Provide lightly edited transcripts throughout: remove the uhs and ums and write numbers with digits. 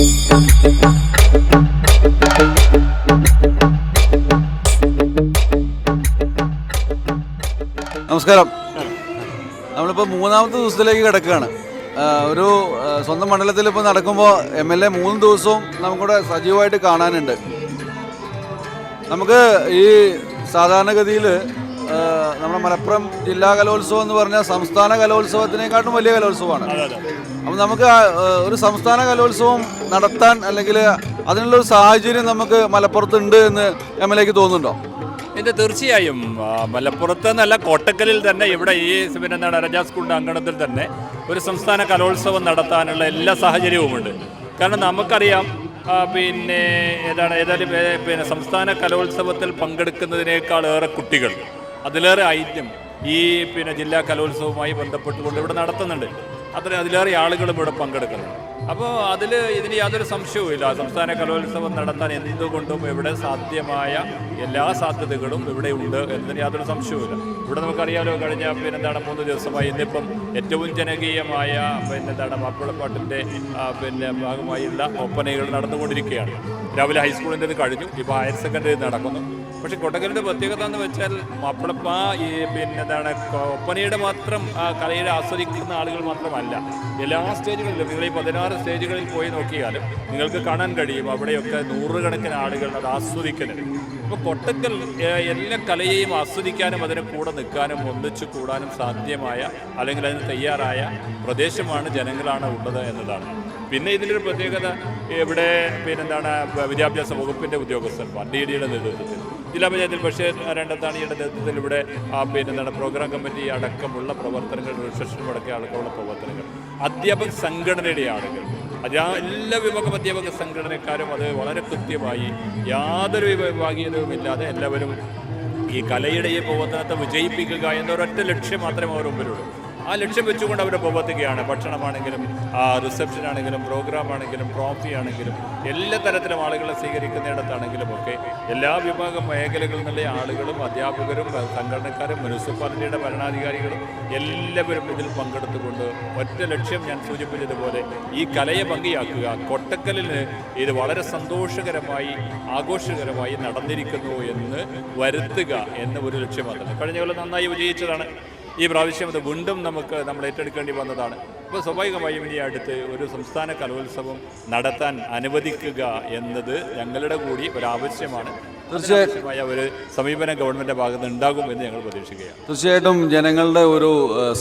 നമസ്കാരം. നമ്മളിപ്പോൾ മൂന്നാമത്തെ ദിവസത്തിലേക്ക് കിടക്കുകയാണ്. ഒരു സ്വന്തം മണ്ഡലത്തിൽ ഇപ്പോൾ നടക്കുമ്പോൾ MLA 3 ദിവസവും നമുക്കിവിടെ സജീവമായിട്ട് കാണാനുണ്ട്. നമുക്ക് ഈ സാധാരണഗതിയിൽ നമ്മുടെ മലപ്പുറം ജില്ലാ കലോത്സവം എന്ന് പറഞ്ഞാൽ സംസ്ഥാന കലോത്സവത്തിനേക്കാട്ടും വലിയ കലോത്സവമാണ്. അപ്പം നമുക്ക് ഒരു സംസ്ഥാന കലോത്സവം നടത്താൻ അല്ലെങ്കിൽ അതിനുള്ളൊരു സാഹചര്യം നമുക്ക് മലപ്പുറത്തുണ്ട് എന്ന് MLAക്ക് തോന്നുന്നുണ്ടോ? ഇത് തീർച്ചയായും മലപ്പുറത്ത് എന്നല്ല, കോട്ടക്കലിൽ തന്നെ ഇവിടെ ഈ എന്താണ് രജാ സ്കൂളിൻ്റെ അങ്കണത്തിൽ തന്നെ ഒരു സംസ്ഥാന കലോത്സവം നടത്താനുള്ള എല്ലാ സാഹചര്യവുമുണ്ട്. കാരണം നമുക്കറിയാം ഏതായാലും സംസ്ഥാന കലോത്സവത്തിൽ പങ്കെടുക്കുന്നതിനേക്കാൾ ഏറെ കുട്ടികൾ, അതിലേറെ ഐറ്റം ഈ ജില്ലാ കലോത്സവവുമായി ബന്ധപ്പെട്ടുകൊണ്ട് ഇവിടെ നടത്തുന്നുണ്ട്. അതിലേറെ ആളുകളും ഇവിടെ പങ്കെടുക്കുന്നുണ്ട്. അപ്പോൾ ഇതിന് യാതൊരു സംശയവുമില്ല. സംസ്ഥാന കലോത്സവം നടത്താൻ എന്തുകൊണ്ടും ഇവിടെ സാധ്യമായ എല്ലാ സാധ്യതകളും ഇവിടെ ഉണ്ട് എന്നതിന് യാതൊരു സംശയവുമില്ല. ഇവിടെ നമുക്കറിയാലോ, കഴിഞ്ഞ 3 ദിവസമായി ഇന്നിപ്പം ഏറ്റവും ജനകീയമായ മാപ്പിളപ്പാട്ടിൻ്റെ ഭാഗമായുള്ള ഒപ്പനകൾ നടന്നുകൊണ്ടിരിക്കുകയാണ്. രാവിലെ ഹൈസ്കൂളിൻ്റെത് കഴിഞ്ഞു, ഇപ്പോൾ ഹയർ സെക്കൻഡറി നടക്കുന്നു. പക്ഷേ കോട്ടക്കലിൻ്റെ പ്രത്യേകത എന്ന് വെച്ചാൽ ഒപ്പനയുടെ മാത്രം കലയുടെ ആസ്വദിക്കുന്ന ആളുകൾ മാത്രമല്ല, എല്ലാ സ്റ്റേജുകളിലും നിങ്ങൾ ഈ 16 സ്റ്റേജുകളിൽ പോയി നോക്കിയാലും നിങ്ങൾക്ക് കാണാൻ കഴിയും അവിടെയൊക്കെ നൂറുകണക്കിന് ആളുകൾ അത് ആസ്വദിക്കുന്നത്. അപ്പോൾ കോട്ടക്കൽ എല്ലാ കലയെയും ആസ്വദിക്കാനും അതിന് കൂടെ നിൽക്കാനും ഒന്നിച്ചു കൂടാനും സാധ്യമായ അല്ലെങ്കിൽ അതിന് തയ്യാറായ പ്രദേശമാണ്, ജനങ്ങളാണ് ഉള്ളത് എന്നതാണ്. പിന്നെ ഇതിൻ്റെ പ്രത്യേകത ഇവിടെ വിദ്യാഭ്യാസ വകുപ്പിൻ്റെ ഉദ്യോഗസ്ഥന്മാർ DDയുടെ നേതൃത്വത്തിൽ, ജില്ലാ പഞ്ചായത്തിൽ ബഷീർ രണ്ടത്താണിയുടെ നേതൃത്വത്തിൽ ഇവിടെ പ്രോഗ്രാം കമ്മിറ്റി അടക്കമുള്ള പ്രവർത്തനങ്ങൾ, റിസപ്ഷനും അടക്കം അടക്കമുള്ള പ്രവർത്തനങ്ങൾ, അധ്യാപക സംഘടനയുടെ ആളുകൾ, എല്ലാ വിഭാഗം അധ്യാപക സംഘടനക്കാരും അത് വളരെ കൃത്യമായി യാതൊരു വിഭാഗീയതയുമില്ലാതെ എല്ലാവരും ഈ കലയുടെ ഈ പ്രവർത്തനത്തെ വിജയിപ്പിക്കുക എന്നൊരൊറ്റ ലക്ഷ്യം മാത്രമേ അവർ മുമ്പിലുള്ളൂ. ആ ലക്ഷ്യം വെച്ചുകൊണ്ട് അവർ പ്രവർത്തിക്കുകയാണ്. ഭക്ഷണമാണെങ്കിലും റിസപ്ഷൻ ആണെങ്കിലും പ്രോഗ്രാം ആണെങ്കിലും ട്രോഫി ആണെങ്കിലും എല്ലാ തരത്തിലും ആളുകളെ സ്വീകരിക്കുന്നിടത്താണെങ്കിലും ഒക്കെ എല്ലാ വിഭാഗം മേഖലകളിൽ നിന്നുള്ള ആളുകളും അധ്യാപകരും സംഘടനക്കാരും മുനിസിപ്പാലിറ്റിയുടെ ഭരണാധികാരികളും എല്ലാവരും ഇതിൽ പങ്കെടുത്തുകൊണ്ട് ഒറ്റ ലക്ഷ്യം ഞാൻ സൂചിപ്പിച്ചതുപോലെ ഈ കലയെ ഭംഗിയാക്കുക, കോട്ടക്കലിന് ഇത് വളരെ സന്തോഷകരമായി ആഘോഷകരമായി നടന്നിരിക്കുന്നു എന്ന് വരുത്തുക എന്ന ഒരു ലക്ഷ്യം മാത്രം. കഴിഞ്ഞ കൊല്ലം നന്നായി വിജയിച്ചതാണ്. ഈ പ്രാവശ്യം അത് വീണ്ടും നമ്മൾ ഏറ്റെടുക്കേണ്ടി വന്നതാണ്. അപ്പോൾ സ്വാഭാവികമായും ഇനി അടുത്ത് ഒരു സംസ്ഥാന കലോത്സവം നടത്താൻ അനുവദിക്കുക എന്നത് ഞങ്ങളുടെ കൂടി ഒരാവശ്യമാണ്. തീർച്ചയായിട്ടുമായ ഒരു സമീപനം ഗവൺമെൻറ്റിൻ്റെ ഭാഗത്ത് ഉണ്ടാകും എന്ന് ഞങ്ങൾ പ്രതീക്ഷിക്കുകയാണ്. തീർച്ചയായിട്ടും ജനങ്ങളുടെ ഒരു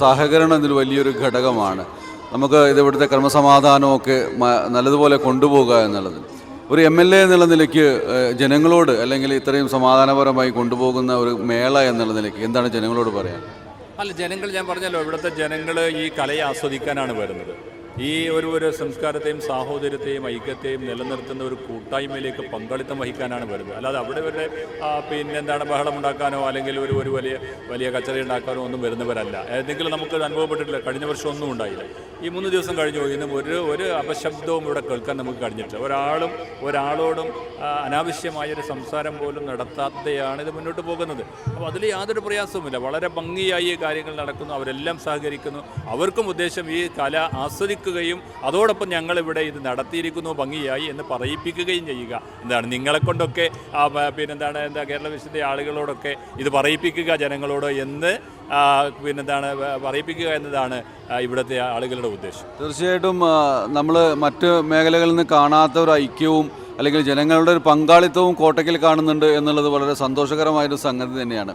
സഹകരണം ഇതിൽ വലിയൊരു ഘടകമാണ്. നമുക്ക് ഇവിടുത്തെ ക്രമസമാധാനമൊക്കെ നല്ലതുപോലെ കൊണ്ടുപോകുക എന്നുള്ളത് ഒരു MLA എന്നുള്ള നിലയ്ക്ക് ജനങ്ങളോട്, അല്ലെങ്കിൽ ഇത്രയും സമാധാനപരമായി കൊണ്ടുപോകുന്ന ഒരു മേള എന്നുള്ള നിലയ്ക്ക് എന്താണ് ജനങ്ങളോട് പറയാൻ? ജനങ്ങൾ, ഞാൻ പറഞ്ഞല്ലോ, ഇവിടുത്തെ ജനങ്ങൾ ഈ കലയെ ആസ്വദിക്കാനാണ് വരുന്നത്. ഈ ഒരു സംസ്കാരത്തെയും സാഹോദര്യത്തെയും ഐക്യത്തെയും നിലനിർത്തുന്ന ഒരു കൂട്ടായ്മയിലേക്ക് പങ്കാളിത്തം വഹിക്കാനാണ് വരുന്നത്. അല്ലാതെ അവിടെ വരെ ബഹളം ഉണ്ടാക്കാനോ അല്ലെങ്കിൽ ഒരു വലിയ കച്ചറ ഉണ്ടാക്കാനോ ഒന്നും വരുന്നവരല്ല. ഏതെങ്കിലും നമുക്ക് അനുഭവപ്പെട്ടിട്ടില്ല. കഴിഞ്ഞ വർഷം ഒന്നും ഉണ്ടായില്ല. ഈ 3 ദിവസം കഴിഞ്ഞു ഇന്നും ഒരു അപശബ്ദവും ഇവിടെ കേൾക്കാൻ നമുക്ക് കഴിഞ്ഞിട്ടില്ല. ഒരാളോടും അനാവശ്യമായൊരു സംസാരം പോലും നടത്താതെയാണ് ഇത് മുന്നോട്ട് പോകുന്നത്. അപ്പോൾ അതിൽ യാതൊരു പ്രയാസവുമില്ല. വളരെ ഭംഗിയായി കാര്യങ്ങൾ നടക്കുന്നു. അവരെല്ലാം സഹകരിക്കുന്നു. അവർക്കും ഉദ്ദേശം ഈ കല ആസ്വദിക്കുകയും അതോടൊപ്പം ഞങ്ങളിവിടെ ഇത് നടത്തിയിരിക്കുന്നു ഭംഗിയായി എന്ന് പറയിപ്പിക്കുകയും ചെയ്യുക. നിങ്ങളെ കൊണ്ടൊക്കെ കേരള വിഷയത്തിൻ്റെ ആളുകളോടൊക്കെ ഇത് പറയിപ്പിക്കുക ജനങ്ങളോട് എന്ന് പറയിപ്പിക്കുക എന്നതാണ് ഇവിടുത്തെ ആളുകളുടെ ഉദ്ദേശം. തീർച്ചയായിട്ടും നമ്മൾ മറ്റ് മേഖലകളിൽ നിന്ന് കാണാത്ത ഒരു ഐക്യവും അല്ലെങ്കിൽ ജനങ്ങളുടെ ഒരു പങ്കാളിത്തവും കോട്ടക്കൽ കാണുന്നുണ്ട് എന്നുള്ളത് വളരെ സന്തോഷകരമായൊരു സംഗതി തന്നെയാണ്.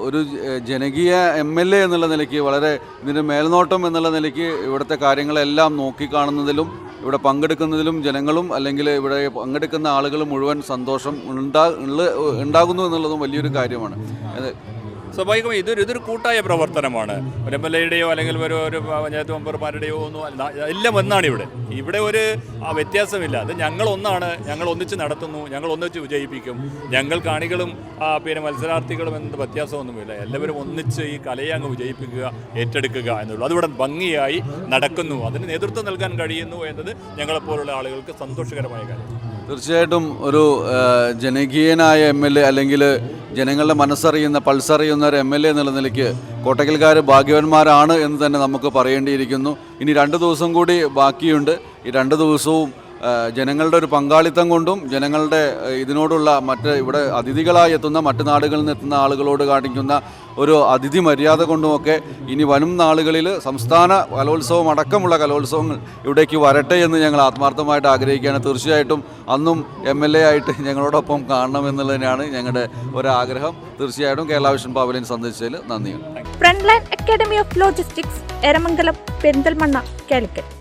ഒരു ജനകീയ MLA എന്നുള്ള നിലയ്ക്ക് വളരെ ഇതിൻ്റെ മേൽനോട്ടം എന്നുള്ള നിലയ്ക്ക് ഇവിടുത്തെ കാര്യങ്ങളെല്ലാം നോക്കിക്കാണുന്നതിലും ഇവിടെ പങ്കെടുക്കുന്നതിലും ജനങ്ങളും അല്ലെങ്കിൽ ഇവിടെ പങ്കെടുക്കുന്ന ആളുകൾ മുഴുവൻ സന്തോഷം ഉണ്ടാകുന്നു എന്നുള്ളതും വലിയൊരു കാര്യമാണ്. സ്വാഭാവികമായി ഇതൊരു കൂട്ടായ പ്രവർത്തനമാണ്. ഒരു MLAയുടെയോ അല്ലെങ്കിൽ ഒരു പഞ്ചായത്ത് മെമ്പർമാരുടെയോ ഒന്നും എല്ലാം ഒന്നാണ് ഇവിടെ ഒരു വ്യത്യാസമില്ല. അത് ഞങ്ങളൊന്നാണ്, ഞങ്ങൾ ഒന്നിച്ച് നടത്തുന്നു, ഞങ്ങൾ ഒന്നിച്ച് വിജയിപ്പിക്കും. ഞങ്ങൾ കാണികളും മത്സരാർത്ഥികളും എന്നത് വ്യത്യാസമൊന്നുമില്ല. എല്ലാവരും ഒന്നിച്ച് ഈ കലയെ അങ്ങ് വിജയിപ്പിക്കുക, ഏറ്റെടുക്കുക എന്നുള്ളൂ. അതിവിടെ ഭംഗിയായി നടക്കുന്നു. അതിന് നേതൃത്വം നൽകാൻ കഴിയുന്നു എന്നത് ഞങ്ങളെപ്പോലുള്ള ആളുകൾക്ക് സന്തോഷകരമായ കാര്യം. തീർച്ചയായിട്ടും ഒരു ജനകീയനായ MLA അല്ലെങ്കിൽ ജനങ്ങളുടെ മനസ്സറിയുന്ന പൾസറിയുന്ന ഒരു MLA എന്നുള്ള നിലയ്ക്ക് കോട്ടക്കൽക്കാർ ഭാഗ്യവാന്മാരാണ് എന്ന് തന്നെ നമുക്ക് പറയേണ്ടിയിരിക്കുന്നു. ഇനി 2 ദിവസം കൂടി ബാക്കിയുണ്ട്. ഈ 2 ദിവസവും ജനങ്ങളുടെ ഒരു പങ്കാളിത്തം കൊണ്ടും ജനങ്ങളുടെ ഇതിനോടുള്ള ഇവിടെ അതിഥികളായി എത്തുന്ന മറ്റ് നാടുകളിൽ നിന്ന് എത്തുന്ന ആളുകളോട് കാണിക്കുന്ന ഒരു അതിഥി മര്യാദ കൊണ്ടുമൊക്കെ ഇനി വരും നാളുകളിൽ സംസ്ഥാന കലോത്സവം അടക്കമുള്ള കലോത്സവങ്ങൾ ഇവിടേക്ക് വരട്ടെ എന്ന് ഞങ്ങൾ ആത്മാർത്ഥമായിട്ട് ആഗ്രഹിക്കുകയാണ്. തീർച്ചയായിട്ടും അന്നും MLA ആയിട്ട് ഞങ്ങളോടൊപ്പം കാണണമെന്നുള്ളതിനാണ് ഞങ്ങളുടെ ഒരാഗ്രഹം. തീർച്ചയായിട്ടും കേരള വിഷൻ പവലിയൻ സന്ദർശിച്ചതിൽ നന്ദിയുണ്ട്. Frontline academy of logistics, Eramangalam, Perinthalmanna, Calicut.